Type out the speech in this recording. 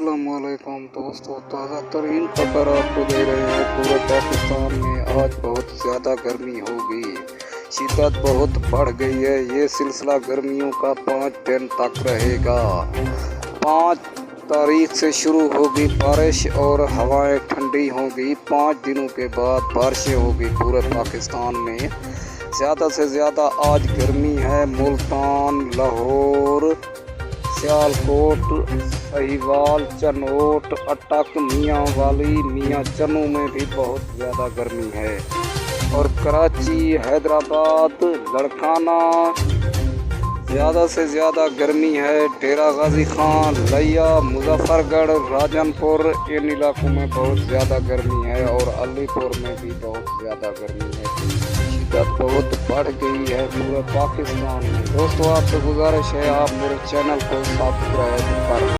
अस्सलामुअलैकुम दोस्तों, ताज़ा तरीन खबर आपको दे रहे हैं। पूरे पाकिस्तान में आज बहुत ज़्यादा गर्मी होगी, शिद्दत बहुत बढ़ गई है। ये सिलसिला गर्मियों का 5 दिन तक रहेगा। 5 तारीख से शुरू होगी बारिश और हवाएं ठंडी होगी। 5 दिनों के बाद बारिशें होगी पूरे पाकिस्तान में। ज़्यादा से ज़्यादा आज गर्मी है। मुल्तान, लाहौर, सियालकोट, साहिवाल, चनोट, अटक, मियाँ वाली, मियाँ चन्नू में भी बहुत ज़्यादा गर्मी है। और कराची, हैदराबाद, लड़काना ज़्यादा से ज़्यादा गर्मी है। डेरा गाजी खान, लिया, मुजफ्फरगढ़, राजनपुर, इन इलाकों में बहुत ज़्यादा गर्मी है। और अलीपुर में भी बहुत ज़्यादा गर्मी है। शिद्दत बहुत बढ़ गई है पूरे पाकिस्तान में। दोस्तों, आपसे गुजारिश है आप मेरे चैनल को सब्सक्राइब करें।